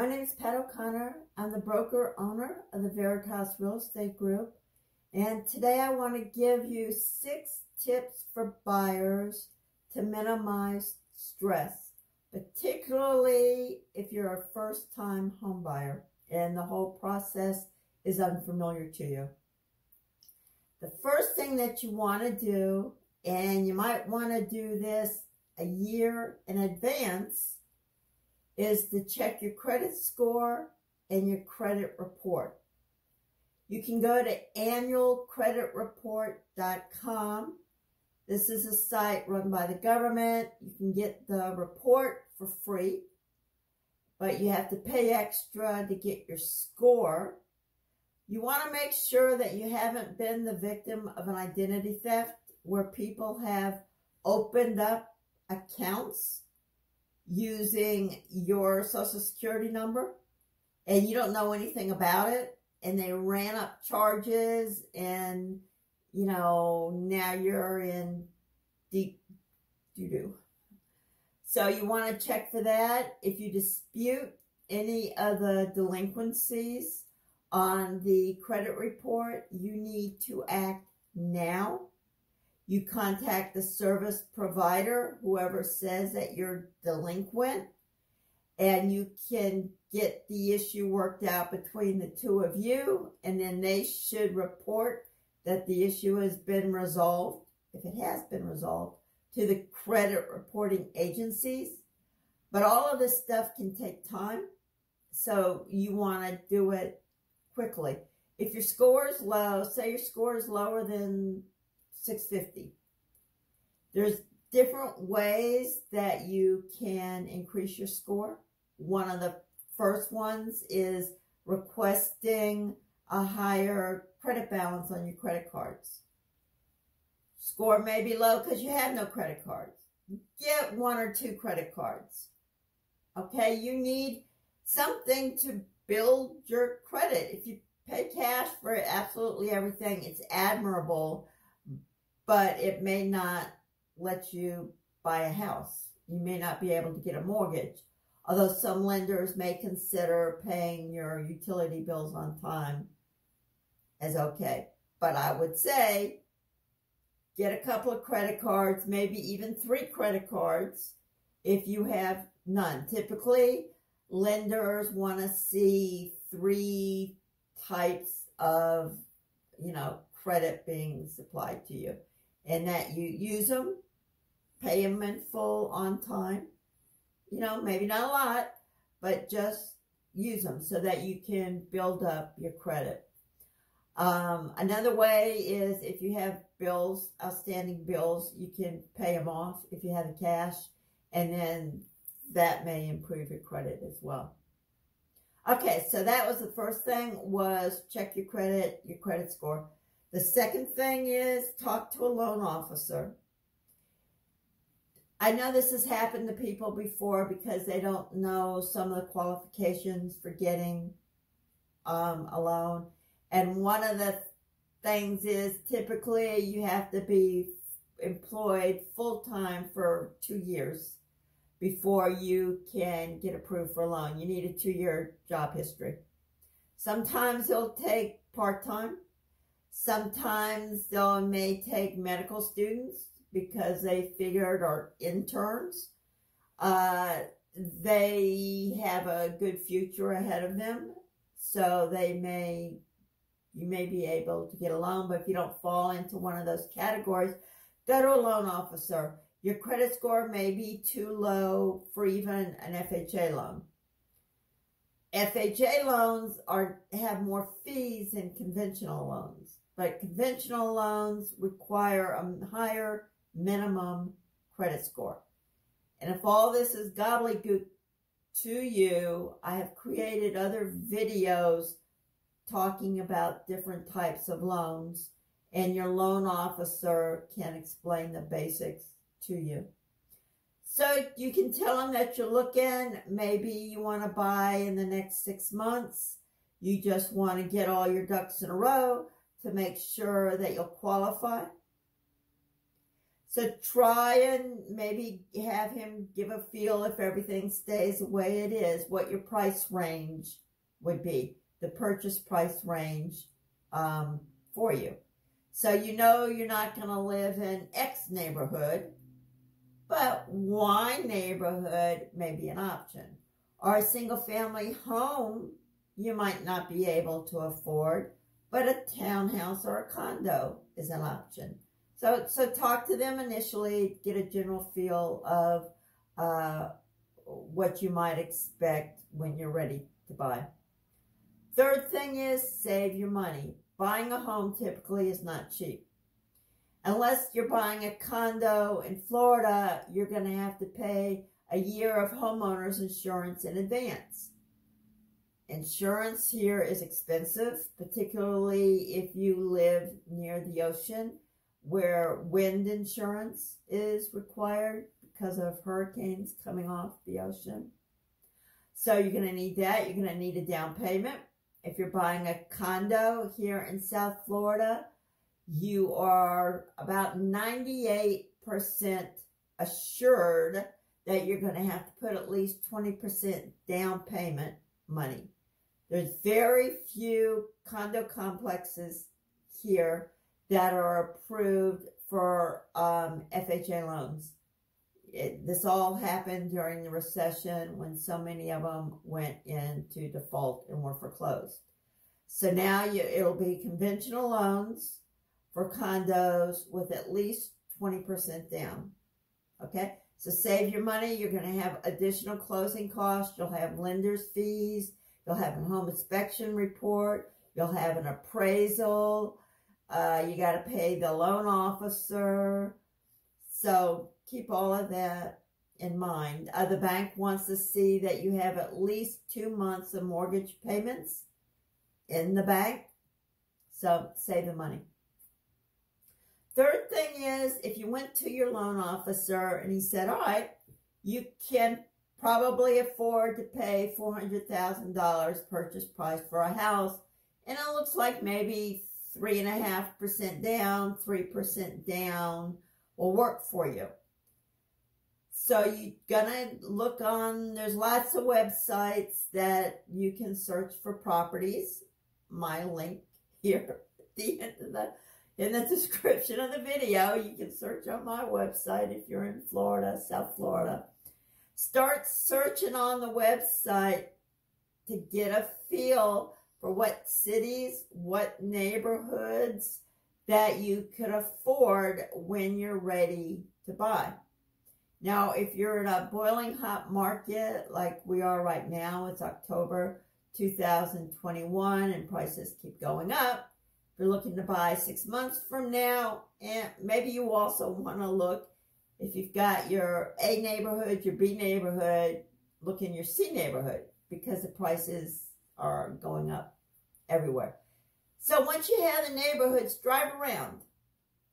My name is Pat O'Connor. I'm the broker owner of the Veritas Real Estate Group. And today I want to give you 6 tips for buyers to minimize stress, particularly if you're a first-time home buyer and the whole process is unfamiliar to you. The first thing that you want to do, and you might want to do this a year in advance, is to check your credit score and your credit report. You can go to annualcreditreport.com. This is a site run by the government. You can get the report for free, but you have to pay extra to get your score. You want to make sure that you haven't been the victim of an identity theft where people have opened up accounts using your social security number and you don't know anything about it, and they ran up charges, and now you're in deep doo-doo. So you want to check for that. If you dispute any of the delinquencies on the credit report, you need to act now. You contact the service provider, whoever says that you're delinquent, and you can get the issue worked out between the two of you, and then they should report that the issue has been resolved, if it has been resolved, to the credit reporting agencies. But all of this stuff can take time, so you want to do it quickly. If your score is low, say your score is lower than 650. There's different ways that you can increase your score. One of the first ones is requesting a higher credit balance on your credit cards. Score may be low because you have no credit cards. Get 1 or 2 credit cards. Okay, you need something to build your credit. If you pay cash for absolutely everything, it's admirable, but it may not let you buy a house. You may not be able to get a mortgage, although some lenders may consider paying your utility bills on time as okay. But I would say get a couple of credit cards, maybe even 3 credit cards if you have none. Typically, lenders want to see 3 types of, credit being supplied to you, and that you use them, pay them in full on time. Maybe not a lot, but just use them so that you can build up your credit. Another way is if you have bills, outstanding bills, you can pay them off if you have the cash, and then that may improve your credit as well. Okay, so that was the first thing, was check your credit score. The second thing is talk to a loan officer. I know this has happened to people before because they don't know some of the qualifications for getting a loan. And one of the things is typically you have to be employed full-time for 2 years before you can get approved for a loan. You need a 2-year job history. Sometimes they'll take part-time. Sometimes they may take medical students because they figured, or interns. They have a good future ahead of them, so you may be able to get a loan. But if you don't fall into one of those categories, go to a loan officer. Your credit score may be too low for even an FHA loan. FHA loans have more fees than conventional loans, but conventional loans require a higher minimum credit score. And if all this is gobbledygook to you, I have created other videos talking about different types of loans, and your loan officer can explain the basics to you. So you can tell them that you're looking, maybe you want to buy in the next 6 months. You just want to get all your ducks in a row to make sure that you'll qualify. So try and maybe have him give a feel if everything stays the way it is, what your price range would be, the purchase price range for you. So you know you're not going to live in X neighborhood, but Y neighborhood may be an option. Or a single family home you might not be able to afford, but a townhouse or a condo is an option. So talk to them initially, get a general feel of what you might expect when you're ready to buy. Third thing is save your money. Buying a home typically is not cheap. Unless you're buying a condo in Florida, you're going to have to pay a year of homeowner's insurance in advance. Insurance here is expensive, particularly if you live near the ocean, where wind insurance is required because of hurricanes coming off the ocean. So you're going to need that. You're going to need a down payment. If you're buying a condo here in South Florida, you are about 98% assured that you're going to have to put at least 20% down payment money. There's very few condo complexes here that are approved for FHA loans. This all happened during the recession when so many of them went into default and were foreclosed. So now it'll be conventional loans for condos with at least 20% down. Okay? So save your money. You're going to have additional closing costs. You'll have lender's fees. You'll have a home inspection report. You'll have an appraisal. You got to pay the loan officer. So keep all of that in mind. The bank wants to see that you have at least 2 months of mortgage payments in the bank. So save the money. Third thing is, if you went to your loan officer and he said, all right, you can probably afford to pay $400,000 purchase price for a house, and it looks like maybe 3.5% down, 3% down will work for you. So you're gonna look on, there's lots of websites that you can search for properties. My link here at the end of in the description of the video. You can search on my website if you're in Florida, South Florida. Start searching on the website to get a feel for what cities, what neighborhoods that you could afford when you're ready to buy. Now, if you're in a boiling hot market like we are right now, it's October 2021 and prices keep going up. If you're looking to buy 6 months from now, and maybe you also want to look, if you've got your A neighborhood, your B neighborhood, look in your C neighborhood because the prices are going up everywhere. So once you have the neighborhoods, drive around,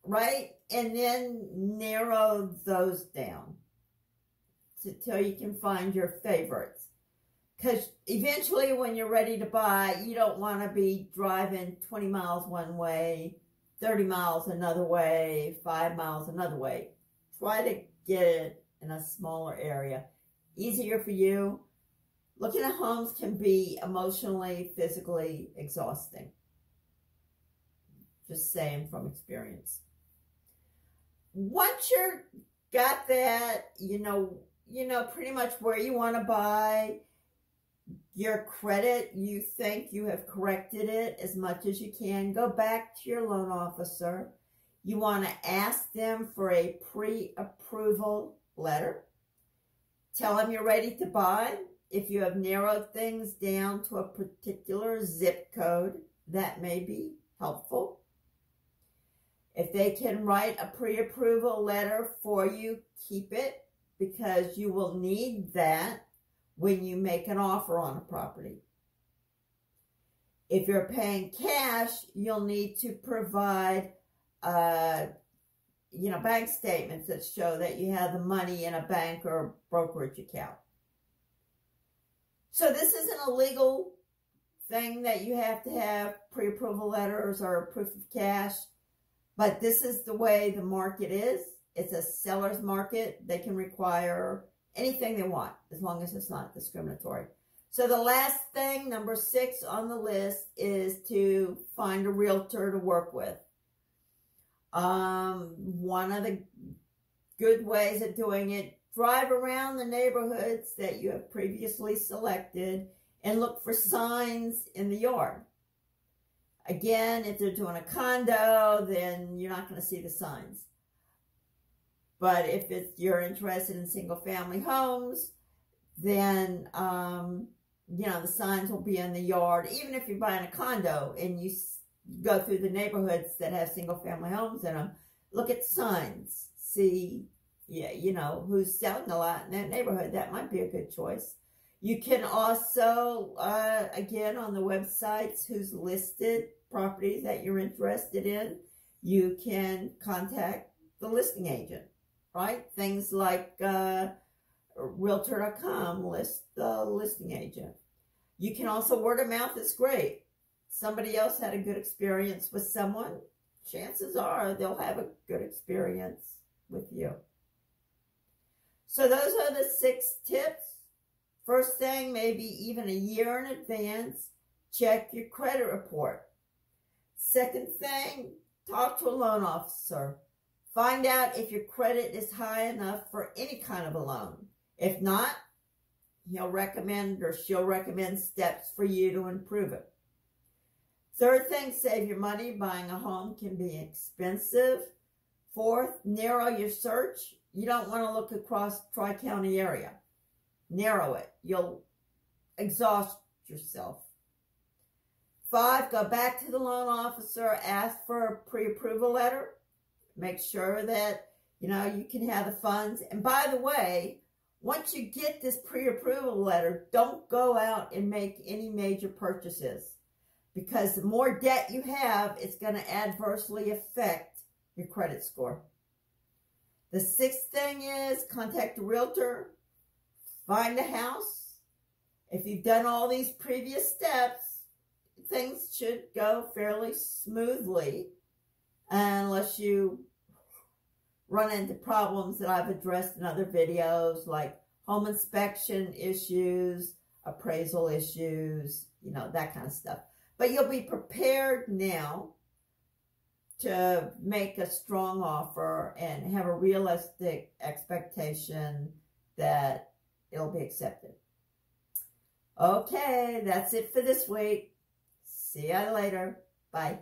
right? And then narrow those down till you can find your favorites. Because eventually when you're ready to buy, you don't want to be driving 20 miles one way, 30 miles another way, 5 miles another way. Try to get it in a smaller area. Easier for you. Looking at homes can be emotionally, physically exhausting. Just saying from experience. Once you're got that, you know pretty much where you want to buy, your credit, you think you have corrected it as much as you can, go back to your loan officer. You want to ask them for a pre-approval letter. Tell them you're ready to buy. If you have narrowed things down to a particular zip code, that may be helpful. If they can write a pre-approval letter for you, keep it, because you will need that when you make an offer on a property. If you're paying cash, you'll need to provide bank statements that show that you have the money in a bank or brokerage account. So this isn't a legal thing that you have to have pre-approval letters or proof of cash, but this is the way the market is. It's a seller's market. They can require anything they want as long as it's not discriminatory. So the last thing, number 6 on the list, is to find a realtor to work with. One of the good ways of doing it, drive around the neighborhoods that you have previously selected and look for signs in the yard. Again, if they're doing a condo, then you're not going to see the signs. But if you're interested in single-family homes, then, the signs will be in the yard. Even if you're buying a condo and you go through the neighborhoods that have single-family homes in them, look at the signs. See, who's selling a lot in that neighborhood. That might be a good choice. You can also, again, on the websites, who's listed properties that you're interested in, you can contact the listing agent, right? Things like Realtor.com list the listing agent. You can also, word of mouth is great. Somebody else had a good experience with someone, chances are they'll have a good experience with you. So those are the 6 tips. First thing, maybe even a year in advance, check your credit report. Second thing, talk to a loan officer. Find out if your credit is high enough for any kind of a loan. If not, he'll recommend or she'll recommend steps for you to improve it. Third thing, save your money. Buying a home can be expensive. Fourth, narrow your search. You don't want to look across Tri-County area. Narrow it. You'll exhaust yourself. 5, go back to the loan officer. Ask for a pre-approval letter. Make sure that, you can have the funds. And by the way, once you get this pre-approval letter, don't go out and make any major purchases. Because the more debt you have, it's going to adversely affect your credit score. The 6th thing is contact a realtor. Find a house. If you've done all these previous steps, things should go fairly smoothly unless you run into problems that I've addressed in other videos, like home inspection issues, appraisal issues, that kind of stuff. But you'll be prepared now to make a strong offer and have a realistic expectation that it'll be accepted. Okay, that's it for this week. See you later. Bye.